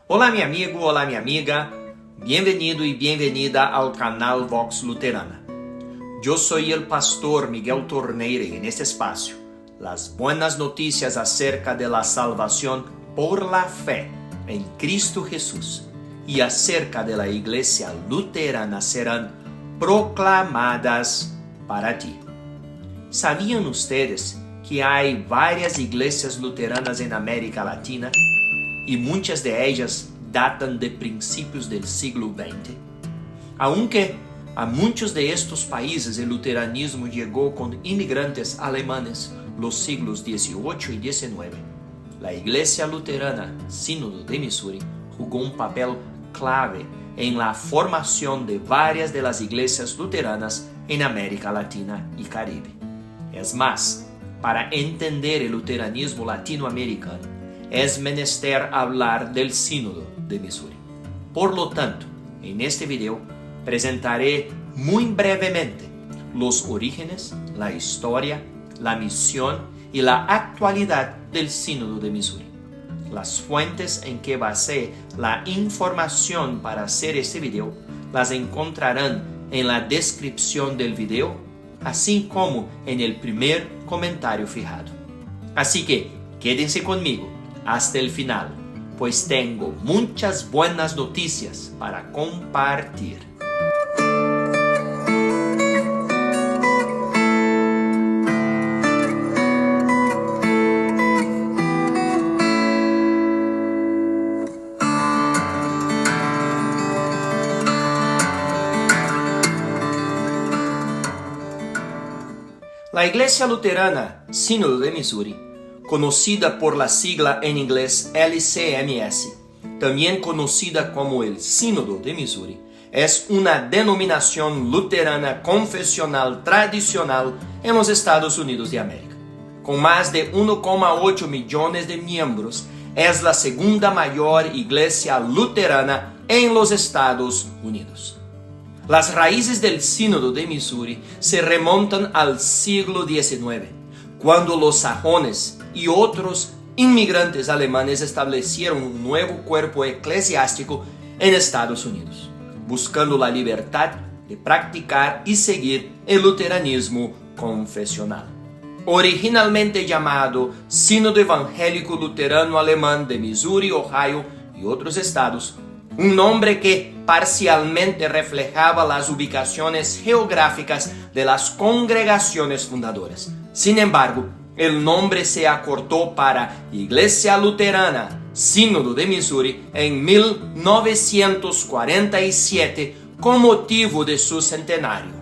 Olá, meu amigo, olá, minha amiga. Bienvenido y bienvenida al canal Vox Luterana. Yo soy el pastor Miguel Torneire y en este espacio, las buenas noticias acerca de la salvación por la fe en Cristo Jesús y acerca de la iglesia luterana serán proclamadas para ti. ¿Sabían ustedes que hay varias iglesias luteranas en América Latina y muchas de ellas datan de principios del siglo XX? Aunque a muchos de estos países el luteranismo llegó con inmigrantes alemanes los siglos XVIII y XIX, la Iglesia Luterana Sínodo de Missouri jugó un papel clave en la formación de varias de las iglesias luteranas en América Latina y Caribe. Es más, para entender el luteranismo latinoamericano, es menester hablar del Sínodo de Missouri. Por lo tanto, en este video presentaré muy brevemente los orígenes, la historia, la misión y la actualidad del Sínodo de Missouri. Las fuentes en que basé la información para hacer este video las encontrarán en la descripción del video, así como en el primer comentario fijado. Así que quédense conmigo hasta el final, pues tengo muchas buenas noticias para compartir. La Iglesia Luterana Sínodo de Missouri, conocida por la sigla en inglés LCMS, también conocida como el Sínodo de Missouri, es una denominación luterana confesional tradicional en los Estados Unidos de América. Con más de 1,8 millones de miembros, es la segunda mayor iglesia luterana en los Estados Unidos. Las raíces del Sínodo de Missouri se remontan al siglo XIX, cuando los sajones y otros inmigrantes alemanes establecieron un nuevo cuerpo eclesiástico en Estados Unidos, buscando la libertad de practicar y seguir el luteranismo confesional. Originalmente llamado Sínodo Evangélico Luterano Alemán de Missouri, Ohio y otros estados, un nombre que parcialmente reflejaba las ubicaciones geográficas de las congregaciones fundadoras. Sin embargo, el nombre se acortó para Iglesia Luterana Sínodo de Missouri en 1947 con motivo de su centenario.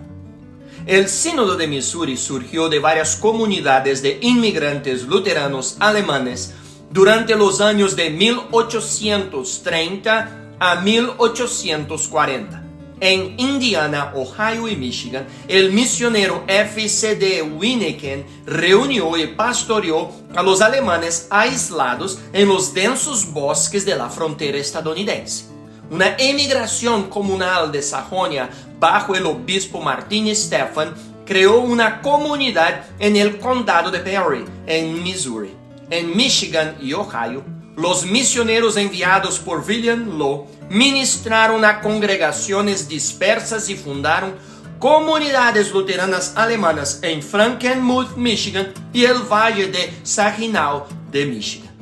El Sínodo de Missouri surgió de varias comunidades de inmigrantes luteranos alemanes durante los años de 1830 a 1840. En Indiana, Ohio y Michigan, el misionero F.C.D. Wyneken reunió y pastoreó a los alemanes aislados en los densos bosques de la frontera estadounidense. Una emigración comunal de Sajonia bajo el obispo Martin Stephan creó una comunidad en el condado de Perry, en Missouri. En Michigan y Ohio, los misioneros enviados por William Law ministraron a congregaciones dispersas y fundaron comunidades luteranas alemanas en Frankenmuth, Michigan y el Valle de Saginaw de Michigan.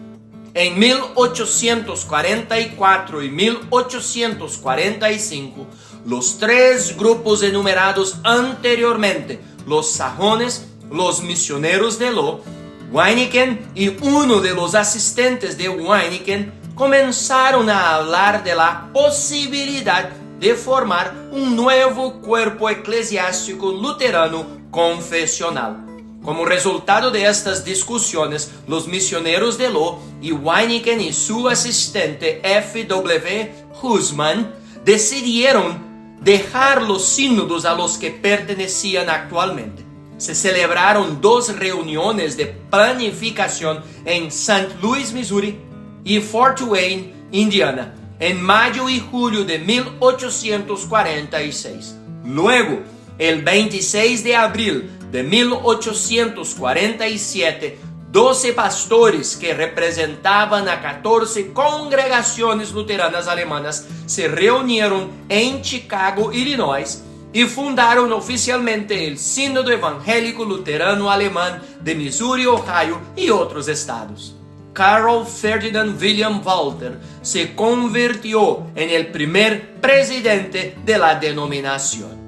En 1844 y 1845, los tres grupos enumerados anteriormente, los sajones, los misioneros de Law, Wyneken y uno de los asistentes de Wyneken comenzaron a hablar de la posibilidad de formar un nuevo cuerpo eclesiástico luterano confesional. Como resultado de estas discusiones, los misioneros de Law y Wyneken y su asistente F.W. Husman decidieron dejar los sínodos a los que pertenecían actualmente. Se celebraron dos reuniones de planificación en St. Louis, Missouri y Fort Wayne, Indiana, en mayo y julio de 1846. Luego, el 26 de abril de 1847, 12 pastores que representaban a 14 congregaciones luteranas alemanas se reunieron en Chicago, Illinois, y fundaron oficialmente el Sínodo Evangélico Luterano Alemán de Missouri, Ohio y otros estados. Karl Ferdinand William Walter se convirtió en el primer presidente de la denominación.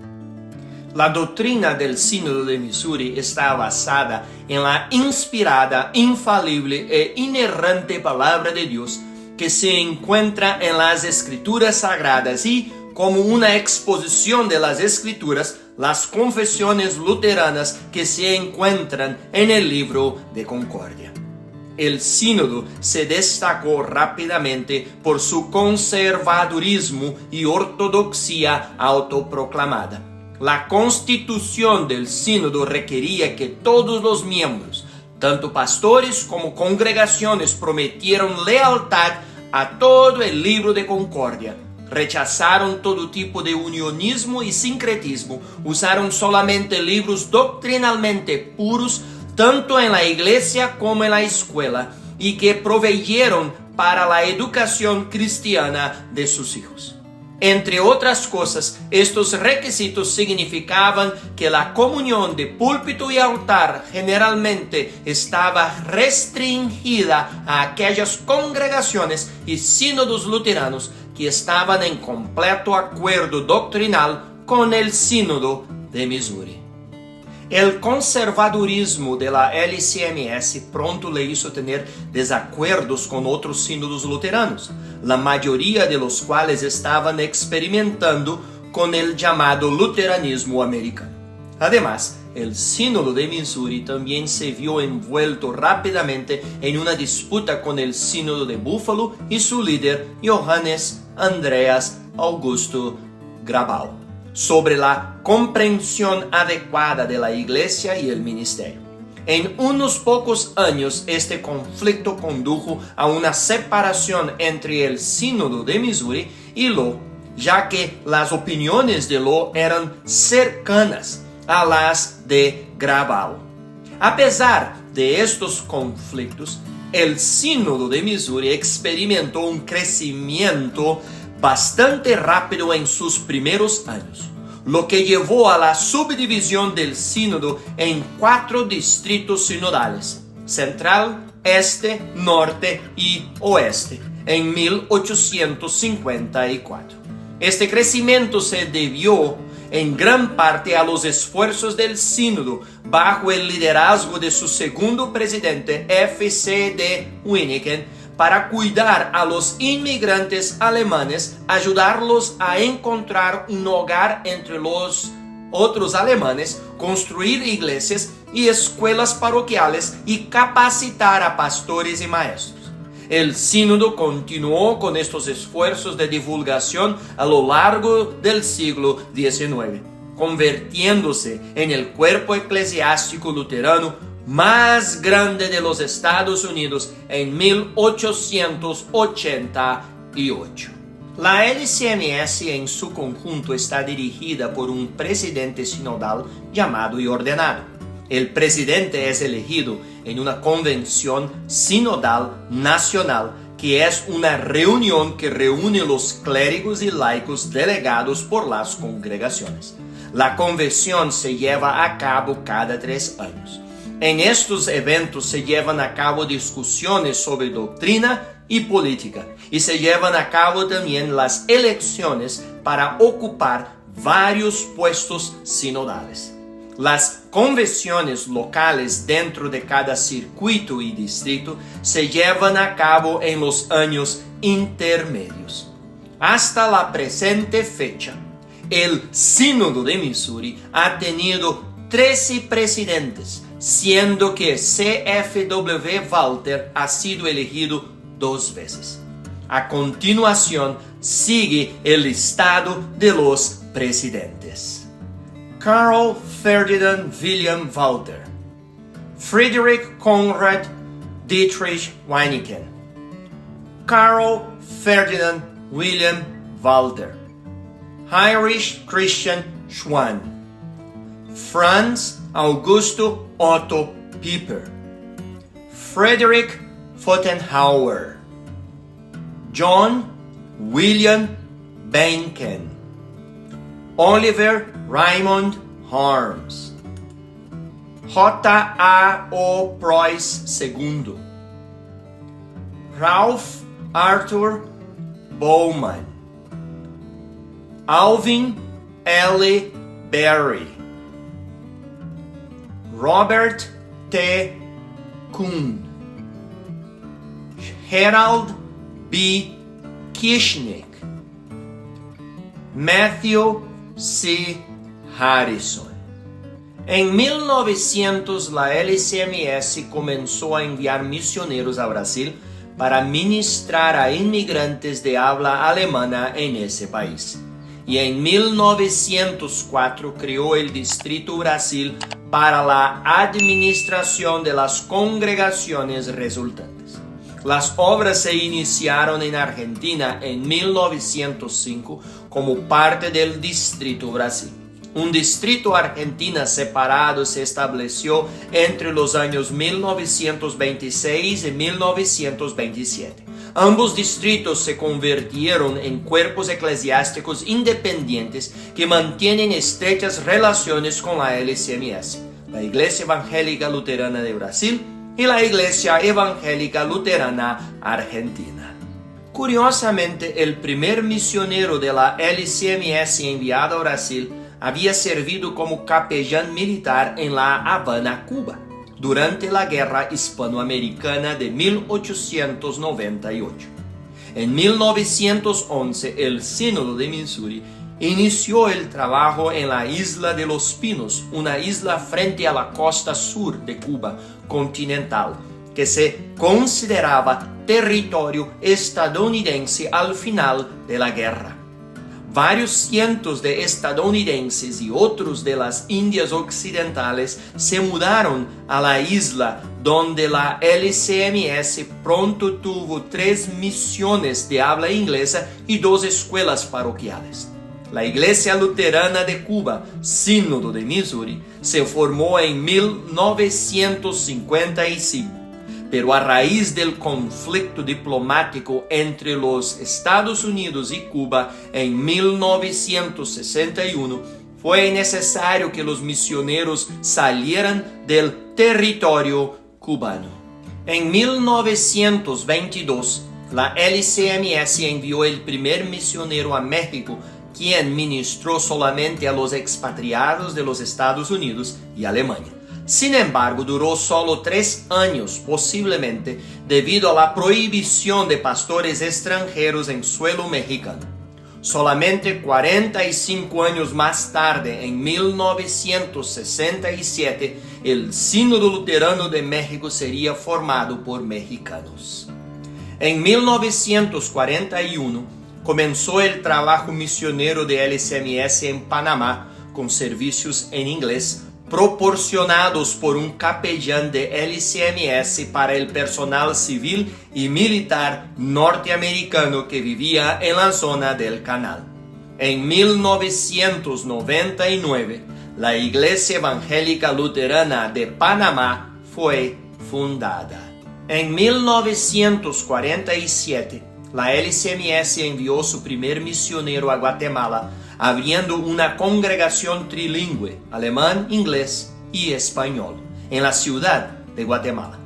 La doctrina del Sínodo de Missouri está basada en la inspirada, infalible e inerrante palabra de Dios que se encuentra en las Escrituras Sagradas y, como una exposición de las Escrituras, las confesiones luteranas que se encuentran en el Libro de Concordia. El sínodo se destacó rápidamente por su conservadurismo y ortodoxia autoproclamada. La constitución del sínodo requería que todos los miembros, tanto pastores como congregaciones, prometieron lealtad a todo el Libro de Concordia. Rechazaron todo tipo de unionismo y sincretismo, usaron solamente libros doctrinalmente puros, tanto en la iglesia como en la escuela, y que proveyeron para la educación cristiana de sus hijos. Entre otras cosas, estos requisitos significaban que la comunión de púlpito y altar generalmente estaba restringida a aquellas congregaciones y sínodos luteranos que estaban en completo acuerdo doctrinal con el Sínodo de Missouri. El conservadurismo de la LCMS pronto le hizo tener desacuerdos con otros sínodos luteranos, la mayoría de los cuales estaban experimentando con el llamado luteranismo americano. Además, el Sínodo de Missouri también se vio envuelto rápidamente en una disputa con el Sínodo de Buffalo y su líder Johannes Andreas Augusto Grabau sobre la comprensión adecuada de la iglesia y el ministerio. En unos pocos años, este conflicto condujo a una separación entre el Sínodo de Missouri y Law, ya que las opiniones de Law eran cercanas a las de Grabau. A pesar de estos conflictos, el Sínodo de Missouri experimentó un crecimiento bastante rápido en sus primeros años, lo que llevó a la subdivisión del sínodo en 4 distritos sinodales: central, este, norte y oeste, en 1854. Este crecimiento se debió en gran parte a los esfuerzos del sínodo bajo el liderazgo de su segundo presidente, F.C.D. Winiken, para cuidar a los inmigrantes alemanes, ayudarlos a encontrar un hogar entre los otros alemanes, construir iglesias y escuelas parroquiales y capacitar a pastores y maestros. El sínodo continuó con estos esfuerzos de divulgación a lo largo del siglo XIX, convirtiéndose en el cuerpo eclesiástico luterano más grande de los Estados Unidos en 1888. La LCMS en su conjunto está dirigida por un presidente sinodal llamado y ordenado. El presidente es elegido en una convención sinodal nacional, que es una reunión que reúne los clérigos y laicos delegados por las congregaciones. La convención se lleva a cabo cada 3 años. En estos eventos se llevan a cabo discusiones sobre doctrina y política, y se llevan a cabo también las elecciones para ocupar varios puestos sinodales. Las convenciones locales dentro de cada circuito y distrito se llevan a cabo en los años intermedios. Hasta la presente fecha, el Sínodo de Missouri ha tenido 13 presidentes, siendo que C.F.W. Walter ha sido elegido 2 veces. A continuación, sigue el listado de los presidentes. Karl Ferdinand William Walter, Friedrich Konrad Dietrich Winiken, Karl Ferdinand William Walter, Heinrich Christian Schwann, Franz Augusto Otto Pieper, Frederick Fotenhauer, John William Benken, Oliver Raymond Harms, J.A.O. Preuss II, Ralph Arthur Bowman, Alvin L. Berry, Robert T. Kuhn, Harold B. Kishnick, Matthew C. Harrison. En 1900, la LCMS comenzó a enviar misioneros a Brasil para ministrar a inmigrantes de habla alemana en ese país. Y en 1904 creó el Distrito Brasil para la administración de las congregaciones resultantes. Las obras se iniciaron en Argentina en 1905 como parte del Distrito Brasil. Un distrito argentino separado se estableció entre los años 1926 y 1927. Ambos distritos se convirtieron en cuerpos eclesiásticos independientes que mantienen estrechas relaciones con la LCMS, la Iglesia Evangélica Luterana de Brasil y la Iglesia Evangélica Luterana Argentina. Curiosamente, el primer misionero de la LCMS enviado a Brasil había servido como capellán militar en La Habana, Cuba, durante la Guerra Hispanoamericana de 1898. En 1911, el Sínodo de Missouri inició el trabajo en la Isla de los Pinos, una isla frente a la costa sur de Cuba continental, que se consideraba territorio estadounidense al final de la guerra. Varios cientos de estadounidenses y otros de las Indias Occidentales se mudaron a la isla, donde la LCMS pronto tuvo 3 misiones de habla inglesa y 2 escuelas parroquiales. La Iglesia Luterana de Cuba, Sínodo de Missouri, se formó en 1955. Pero a raíz del conflicto diplomático entre los Estados Unidos y Cuba en 1961, fue necesario que los misioneros salieran del territorio cubano. En 1922, la LCMS envió el primer misionero a México, quien ministró solamente a los expatriados de los Estados Unidos y Alemania. Sin embargo, duró solo 3 años, posiblemente debido a la prohibición de pastores extranjeros en suelo mexicano. Solamente 45 años más tarde, en 1967, el Sínodo Luterano de México sería formado por mexicanos. En 1941, comenzó el trabajo misionero de LCMS en Panamá, con servicios en inglés, proporcionados por un capellán de LCMS para el personal civil y militar norteamericano que vivía en la zona del canal. En 1999, la Iglesia Evangélica Luterana de Panamá fue fundada. En 1947, la LCMS envió su primer misionero a Guatemala, abriendo una congregación trilingüe, alemán, inglés y español, en la ciudad de Guatemala.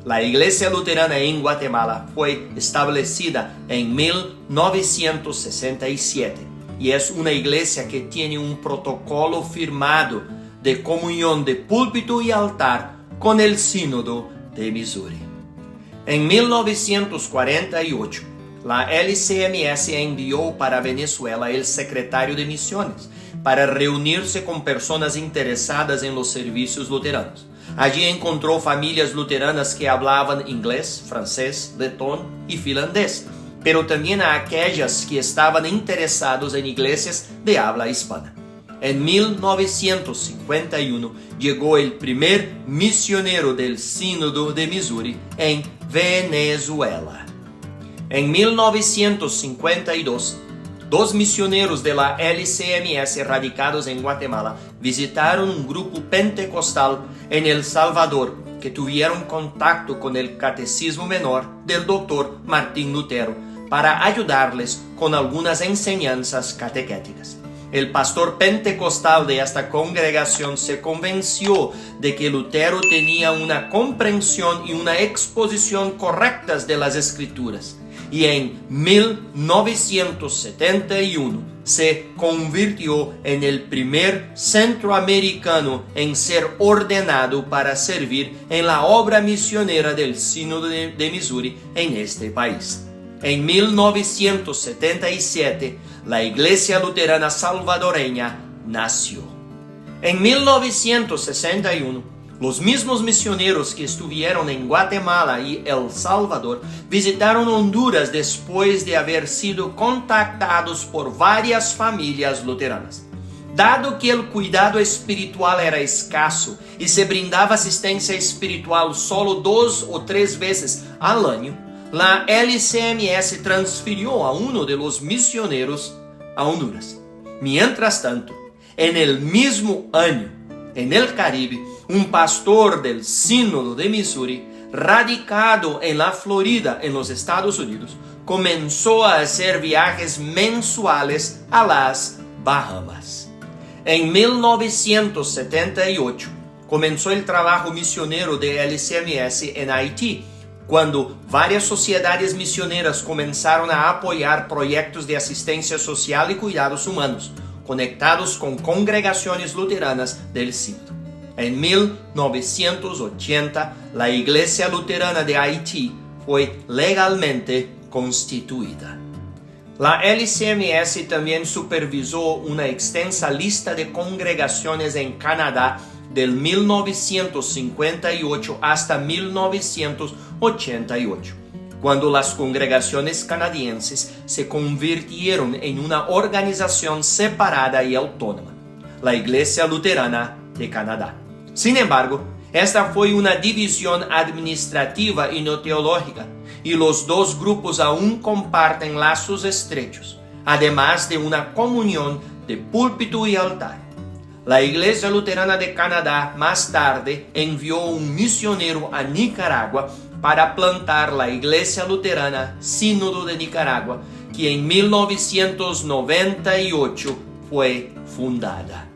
La Iglesia Luterana en Guatemala fue establecida en 1967 y es una iglesia que tiene un protocolo firmado de comunión de púlpito y altar con el Sínodo de Missouri. En 1948, la LCMS envió para Venezuela el secretario de misiones para reunirse con personas interesadas en los servicios luteranos. Allí encontró familias luteranas que hablaban inglés, francés, letón y finlandés, pero también a aquellas que estaban interesados en iglesias de habla hispana. En 1951 llegó el primer misionero del Sínodo de Missouri en Venezuela. En 1952, 2 misioneros de la LCMS radicados en Guatemala visitaron un grupo pentecostal en El Salvador que tuvieron contacto con el Catecismo Menor del Dr. Martín Lutero para ayudarles con algunas enseñanzas catequéticas. El pastor pentecostal de esta congregación se convenció de que Lutero tenía una comprensión y una exposición correctas de las Escrituras, y en 1971 se convirtió en el primer centroamericano en ser ordenado para servir en la obra misionera del Sínodo de Missouri en este país. En 1977, la Iglesia Luterana Salvadoreña nació. En 1961, los mismos misioneros que estuvieron en Guatemala y El Salvador visitaron Honduras después de haber sido contactados por varias familias luteranas. Dado que el cuidado espiritual era escaso y se brindaba asistencia espiritual solo 2 o 3 veces al año, la LCMS transfirió a uno de los misioneros a Honduras. Mientras tanto, en el mismo año, en el Caribe, un pastor del Sínodo de Missouri, radicado en la Florida, en los Estados Unidos, comenzó a hacer viajes mensuales a las Bahamas. En 1978, comenzó el trabajo misionero de LCMS en Haití, cuando varias sociedades misioneras comenzaron a apoyar proyectos de asistencia social y cuidados humanos, conectados con congregaciones luteranas del sitio. En 1980, la Iglesia Luterana de Haití fue legalmente constituida. La LCMS también supervisó una extensa lista de congregaciones en Canadá del 1958 hasta 1988, cuando las congregaciones canadienses se convirtieron en una organización separada y autónoma, la Iglesia Luterana de Canadá. Sin embargo, esta fue una división administrativa y no teológica, y los dos grupos aún comparten lazos estrechos, además de una comunión de púlpito y altar. La Iglesia Luterana de Canadá más tarde envió un misionero a Nicaragua para plantar la Iglesia Luterana Sínodo de Nicaragua, que en 1998 fue fundada.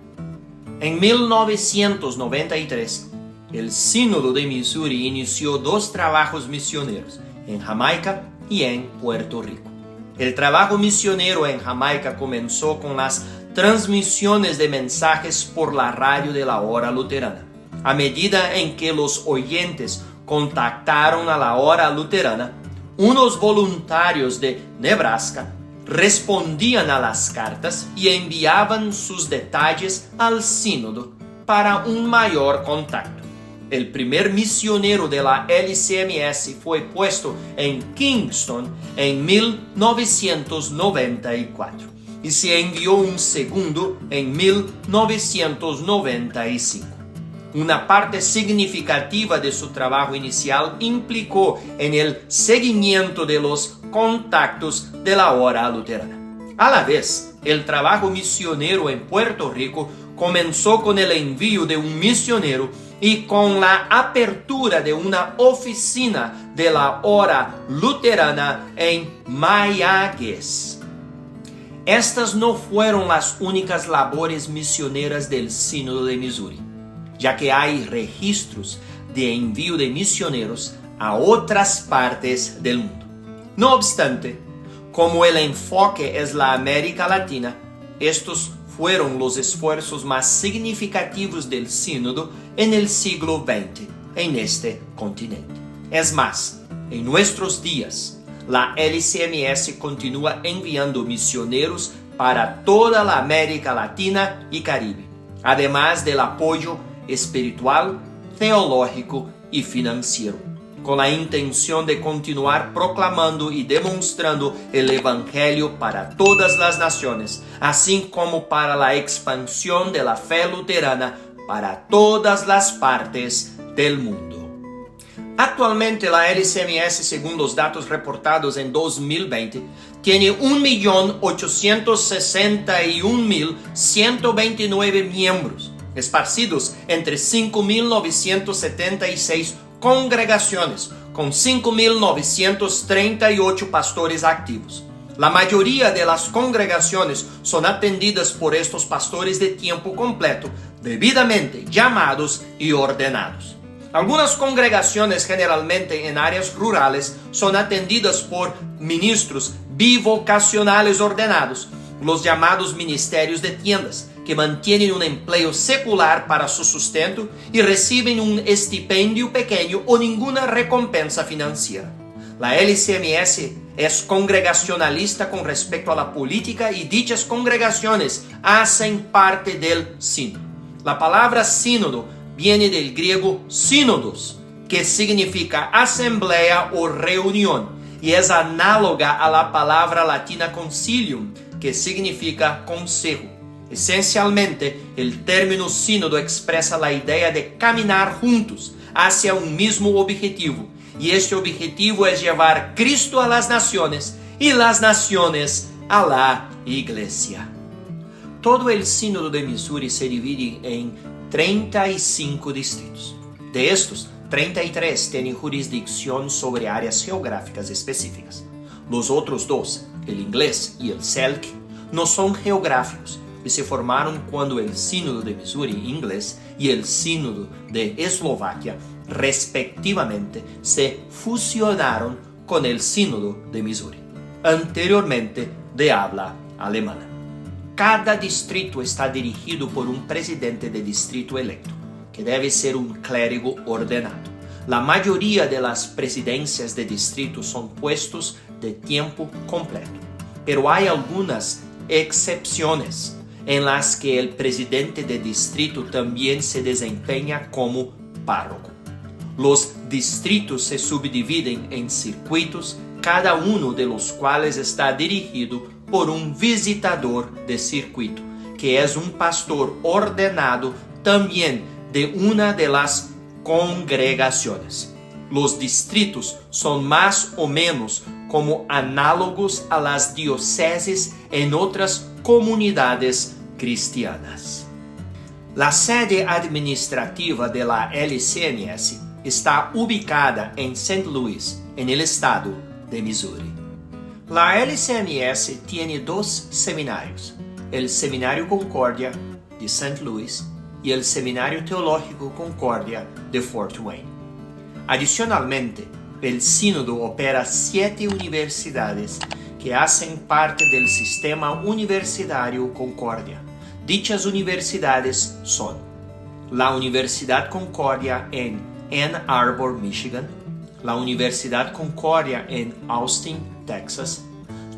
En 1993, el Sínodo de Missouri inició 2 trabajos misioneros, en Jamaica y en Puerto Rico. El trabajo misionero en Jamaica comenzó con las transmisiones de mensajes por la radio de la hora luterana. A medida en que los oyentes contactaron a la hora luterana, unos voluntarios de Nebraska respondían a las cartas y enviaban sus detalles al sínodo para un mayor contacto. El primer misionero de la LCMS fue puesto en Kingston en 1994 y se envió un segundo en 1995. Una parte significativa de su trabajo inicial implicó en el seguimiento de los contactos de la hora luterana. A la vez, el trabajo misionero en Puerto Rico comenzó con el envío de un misionero y con la apertura de una oficina de la hora luterana en Mayagüez. Estas no fueron las únicas labores misioneras del Sínodo de Missouri, ya que hay registros de envío de misioneros a otras partes del mundo. No obstante, como el enfoque es la América Latina, estos fueron los esfuerzos más significativos del sínodo en el siglo XX en este continente. Es más, en nuestros días, la LCMS continúa enviando misioneros para toda la América Latina y Caribe, además del apoyo espiritual, teológico y financiero, con la intención de continuar proclamando y demostrando el Evangelio para todas las naciones, así como para la expansión de la fe luterana para todas las partes del mundo. Actualmente la LCMS, según los datos reportados en 2020, tiene 1.861.129 miembros, esparcidos entre 5.976 congregaciones, con 5.938 pastores activos. La mayoría de las congregaciones son atendidas por estos pastores de tiempo completo, debidamente llamados y ordenados. Algunas congregaciones, generalmente en áreas rurales, son atendidas por ministros bivocacionales ordenados, los llamados ministerios de tiendas, que mantienen un empleo secular para su sustento y reciben un estipendio pequeño o ninguna recompensa financiera. La LCMS es congregacionalista con respecto a la política y dichas congregaciones hacen parte del sínodo. La palabra sínodo viene del griego sínodos, que significa asamblea o reunión, y es análoga a la palabra latina concilium, que significa consejo. Esencialmente, el término sínodo expresa la idea de caminar juntos hacia un mismo objetivo, y este objetivo es llevar Cristo a las naciones y las naciones a la iglesia. Todo el sínodo de Missouri se divide en 35 distritos. De estos, 33 tienen jurisdicción sobre áreas geográficas específicas. Los otros dos, el inglés y el Selk, no son geográficos y se formaron cuando el sínodo de Missouri inglés y el sínodo de Eslovaquia respectivamente se fusionaron con el sínodo de Missouri, anteriormente de habla alemana. Cada distrito está dirigido por un presidente de distrito electo, que debe ser un clérigo ordenado. La mayoría de las presidencias de distrito son puestos de tiempo completo, pero hay algunas excepciones en las que el presidente de distrito también se desempeña como párroco. Los distritos se subdividen en circuitos, cada uno de los cuales está dirigido por un visitador de circuito, que es un pastor ordenado también de una de las congregaciones. Los distritos son más o menos como análogos a las dioceses en otras comunidades cristianas. La sede administrativa de la LCMS está ubicada en St. Louis, en el estado de Missouri. La LCMS tiene dos seminarios, el Seminario Concordia de St. Louis y el Seminario Teológico Concordia de Fort Wayne. Adicionalmente, el sínodo opera 7 universidades que hacen parte del sistema universitario Concordia. Dichas universidades son la Universidad Concordia en Ann Arbor, Michigan, la Universidad Concordia en Austin, Texas,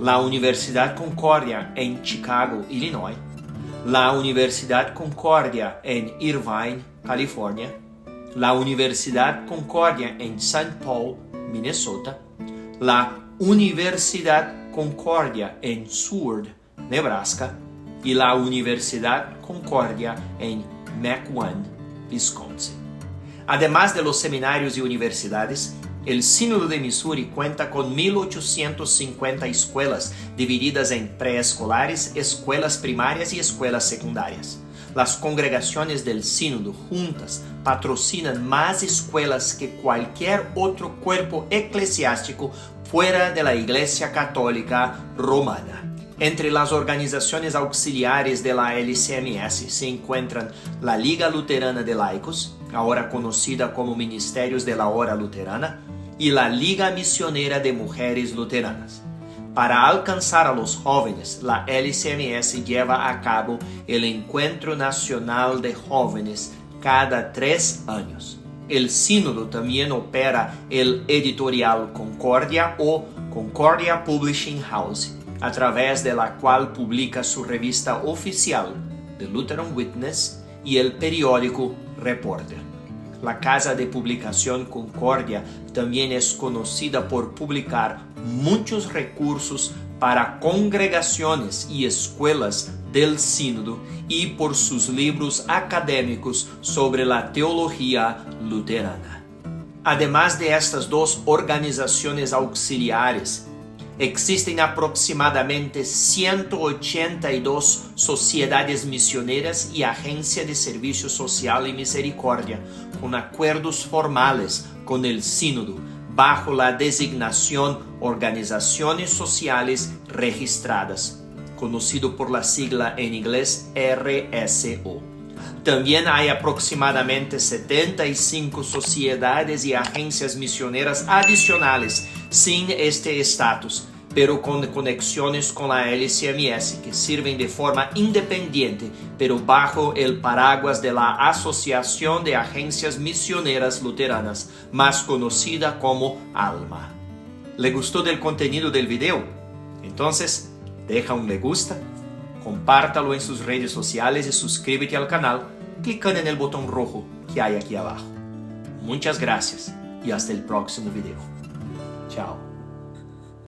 la Universidad Concordia en Chicago, Illinois, la Universidad Concordia en Irvine, California, la Universidad Concordia en St. Paul, Minnesota, la Universidad Concordia en Seward, Nebraska, y la Universidad Concordia en McWane, Wisconsin. Además de los seminarios y universidades, el Sínodo de Missouri cuenta con 1.850 escuelas divididas en preescolares, escuelas primarias y escuelas secundarias. Las congregaciones del Sínodo juntas patrocinan más escuelas que cualquier otro cuerpo eclesiástico fuera de la Iglesia Católica Romana. Entre las organizaciones auxiliares de la LCMS se encuentran la Liga Luterana de Laicos, ahora conocida como Ministerios de la Hora Luterana, y la Liga Misionera de Mujeres Luteranas. Para alcanzar a los jóvenes, la LCMS lleva a cabo el Encuentro Nacional de Jóvenes cada 3 años. El Sínodo también opera el editorial Concordia o Concordia Publishing House, a través de la cual publica su revista oficial, The Lutheran Witness, y el periódico Reporter. La casa de publicación Concordia también es conocida por publicar muchos recursos para congregaciones y escuelas del Sínodo y por sus libros académicos sobre la teología luterana. Además de estas dos organizaciones auxiliares, Existen aproximadamente 182 sociedades misioneras y agencias de servicio social y misericordia, con acuerdos formales con el sínodo, bajo la designación Organizaciones Sociales Registradas, conocido por la sigla en inglés RSO. También hay aproximadamente 75 sociedades y agencias misioneras adicionales sin este estatus, pero con conexiones con la LCMS, que sirven de forma independiente, pero bajo el paraguas de la Asociación de Agencias Misioneras Luteranas, más conocida como ALMA. ¿Le gustó del contenido del video? Entonces, deja un me gusta, compártalo en sus redes sociales y suscríbete al canal clicando en el botón rojo que hay aquí abajo. Muchas gracias y hasta el próximo video. Chao.